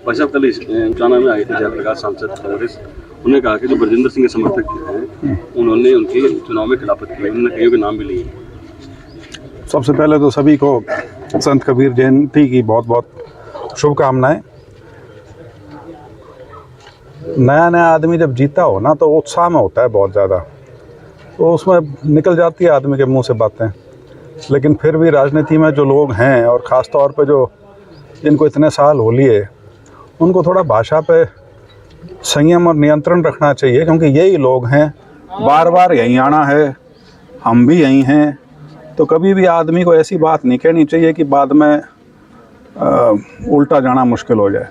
भाई साहब कल चुनाव में आए थे जयप्रकाश सांसद कांग्रेस, उन्होंने कहा कि जो ब्रजेंद्र सिंह के समर्थक हैं उन्होंने उनके चुनाव में खिलाफत की, उन्होंने कईयों के नाम भी लिए। सबसे पहले तो सभी को संत कबीर जयंती की बहुत बहुत शुभकामनाएं। नया नया आदमी जब जीता हो ना तो उत्साह में होता है बहुत ज़्यादा, तो उसमें निकल जाती है आदमी के मुंह से बातें। लेकिन फिर भी राजनीति में जो लोग हैं और ख़ास तौर पे जो जिनको इतने साल हो लिए, उनको थोड़ा भाषा पे संयम और नियंत्रण रखना चाहिए, क्योंकि यही लोग हैं, बार बार यहीं आना है, हम भी यहीं हैं। तो कभी भी आदमी को ऐसी बात नहीं कहनी चाहिए कि बाद में उल्टा जाना मुश्किल हो जाए।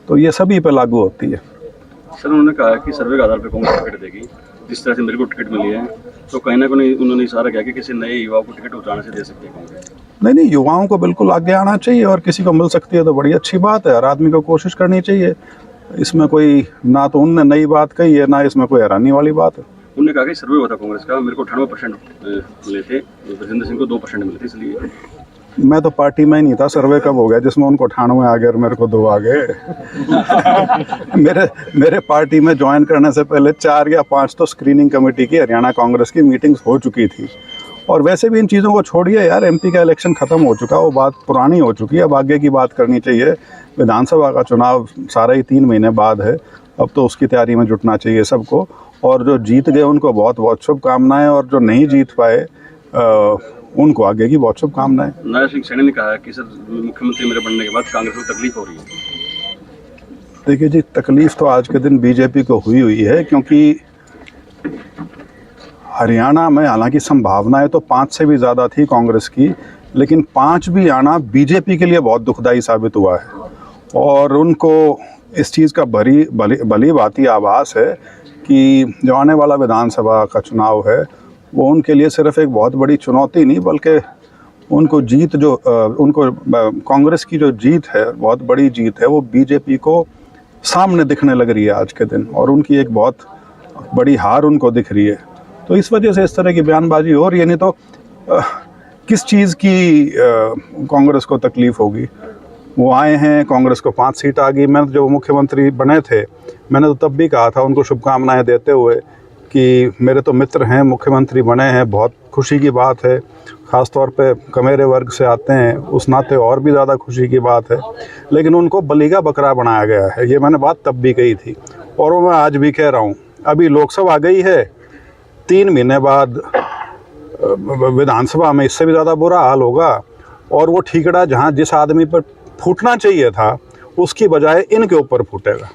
तो ये सभी पे लागू होती है। सर उन्होंने कहा कि सर्वे के आधार पर कांग्रेस टिकट देगी, जिस तरह से मेरे को टिकट मिली है, तो कहीं ना कहीं उन्होंने इशारा किया कि किसी नए युवा को टिकट उठाने से दे सकती है कांग्रेस। नहीं, युवाओं को बिल्कुल आगे आना चाहिए, और किसी को मिल सकती है तो बड़ी अच्छी बात है, और आदमी को कोशिश करनी चाहिए। इसमें कोई ना तो उनने नई बात कही है, ना इसमें कोई हैरानी वाली बात है। उन्होंने कहा कि सर्वे हुआ था कांग्रेस का, मेरे को 98% मिले थे, ब्रजेंद्र सिंह को 2% मिले थे, इसलिए मैं तो पार्टी में ही नहीं था। सर्वे कब हो गया जिसमें उनको 98 आ गए और मेरे को 2 आ गए? मेरे पार्टी में ज्वाइन करने से पहले 4 या 5 तो स्क्रीनिंग कमेटी की हरियाणा कांग्रेस की मीटिंग्स हो चुकी थी। और वैसे भी इन चीज़ों को छोड़िए यार, एमपी का इलेक्शन ख़त्म हो चुका, वो बात पुरानी हो चुकी है। अब आगे की बात करनी चाहिए। विधानसभा का चुनाव सारा ही 3 महीने बाद है, अब तो उसकी तैयारी में जुटना चाहिए सबको। और जो जीत गए उनको बहुत बहुत शुभकामनाएं, और जो नहीं जीत पाए उनको आगे की बहुत शुभकामनाएं। नया सिंह सैनी ने कहा कि सर मुख्यमंत्री मेरे बनने के बाद कांग्रेस को तकलीफ हो रही है। देखिए जी, तकलीफ तो आज के दिन बीजेपी को हुई है, क्योंकि हरियाणा में हालांकि संभावनाएं तो 5 से भी ज़्यादा थी कांग्रेस की, लेकिन 5 भी आना बीजेपी के लिए बहुत दुखदाई साबित हुआ है। और उनको इस चीज़ का भली भांति आभास है कि जो आने वाला विधानसभा का चुनाव है वो उनके लिए सिर्फ एक बहुत बड़ी चुनौती नहीं, बल्कि उनको जीत जो उनको कांग्रेस की जो जीत है, बहुत बड़ी जीत है, वो बीजेपी को सामने दिखने लग रही है आज के दिन, और उनकी एक बहुत बड़ी हार उनको दिख रही है। तो इस वजह से इस तरह की बयानबाजी हो रही है। नहीं तो किस चीज़ की कांग्रेस को तकलीफ़ होगी? वो आए हैं, कांग्रेस को 5 सीट आ गई। मैं जब मुख्यमंत्री बने थे, मैंने तो तब भी कहा था उनको शुभकामनाएं देते हुए कि मेरे तो मित्र हैं, मुख्यमंत्री बने हैं, बहुत खुशी की बात है। ख़ास तौर पे कमेरे वर्ग से आते हैं, उस नाते और भी ज़्यादा खुशी की बात है। लेकिन उनको बलि का बकरा बनाया गया है, ये मैंने बात तब भी कही थी, और वो मैं आज भी कह रहा हूँ। अभी लोकसभा गई है, 3 महीने बाद विधानसभा में इससे भी ज़्यादा बुरा हाल होगा, और वो ठीकड़ा जहाँ जिस आदमी पर फूटना चाहिए था उसकी बजाय इनके ऊपर फूटेगा।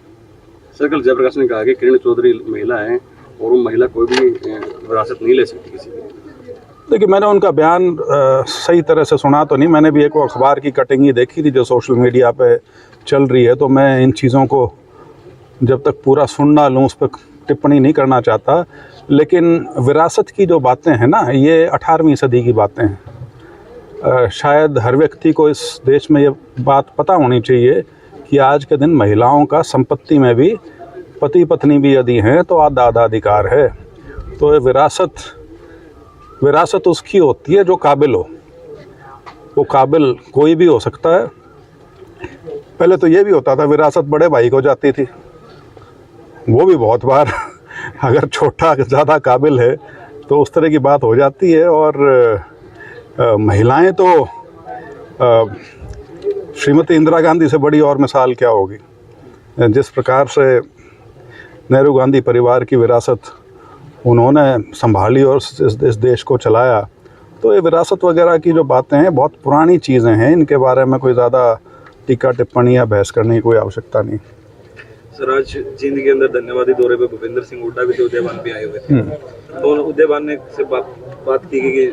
सर कल जयप्रकाश ने कहा कि किरण चौधरी महिला है और वो महिला कोई भी विरासत नहीं ले सकती किसी की। देखिए, मैंने उनका बयान सही तरह से सुना तो नहीं, मैंने भी एक अखबार की कटिंग ही देखी थी जो सोशल मीडिया पे चल रही है। तो मैं इन चीज़ों को जब तक पूरा सुन ना लूँ उस पर टिप्पणी नहीं करना चाहता। लेकिन विरासत की जो बातें हैं ना, ये 18वीं सदी की बातें हैं। शायद हर व्यक्ति को इस देश में ये बात पता होनी चाहिए कि आज के दिन महिलाओं का संपत्ति में भी, पति पत्नी भी यदि हैं तो आधा आधा अधिकार है। तो ये विरासत उसकी होती है जो काबिल हो। वो काबिल कोई भी हो सकता है। पहले तो ये भी होता था विरासत बड़े भाई को जाती थी, वो भी बहुत बार अगर छोटा ज़्यादा काबिल है तो उस तरह की बात हो जाती है। और महिलाएं तो श्रीमती इंदिरा गांधी से बड़ी और मिसाल क्या होगी। जिस प्रकार से नेहरू गांधी परिवार की विरासत उन्होंने संभाली और इस देश को चलाया, तो ये विरासत वगैरह की जो बातें हैं बहुत पुरानी चीज़ें हैं, इनके बारे में कोई ज़्यादा टीका टिप्पणी या बहस करने की कोई आवश्यकता नहीं। सर आज जींद के अंदर धन्यवादी दौरे पे भूपेंद्र सिंह हुड्डा भी थे, उदयवान भी आए हुए थे। तो उदयवान ने से बात की कि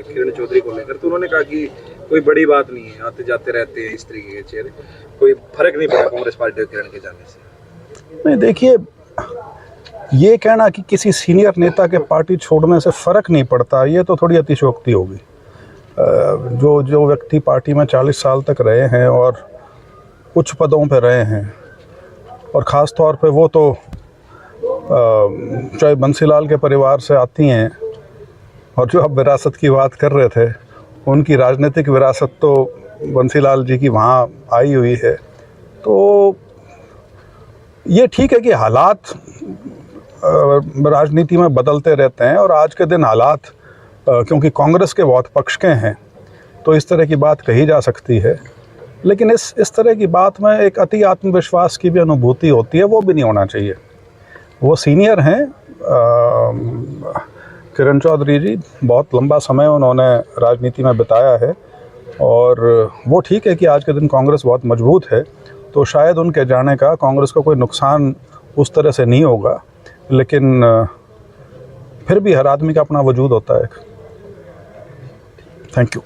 किरण चौधरी को लेकर, तो उन्होंने कहा कि कोई बड़ी बात नहीं है, आते जाते रहते हैं इस तरीके के चेहरे, कोई फर्क नहीं पड़ा कांग्रेस पार्टी के किरण के जाने से। नहीं, देखिए, ये कहना कि किसी सीनियर नेता के पार्टी छोड़ने से फ़र्क नहीं पड़ता, ये तो थोड़ी अतिशयोक्ति होगी। जो व्यक्ति पार्टी में 40 साल तक रहे हैं और उच्च पदों पर रहे हैं, और ख़ास तौर पे वो तो चाहे बंसीलाल के परिवार से आती हैं, और जो आप विरासत की बात कर रहे थे, उनकी राजनीतिक विरासत तो बंसीलाल जी की वहाँ आई हुई है। तो ये ठीक है कि हालात राजनीति में बदलते रहते हैं, और आज के दिन हालात क्योंकि कांग्रेस के बहुत पक्ष के हैं तो इस तरह की बात कही जा सकती है, लेकिन इस तरह की बात में एक अति आत्मविश्वास की भी अनुभूति होती है, वो भी नहीं होना चाहिए। वो सीनियर हैं, किरण चौधरी जी, बहुत लंबा समय उन्होंने राजनीति में बिताया है, और वो ठीक है कि आज के दिन कांग्रेस बहुत मजबूत है, तो शायद उनके जाने का कांग्रेस को कोई नुकसान उस तरह से नहीं होगा, लेकिन फिर भी हर आदमी का अपना वजूद होता है। Thank you.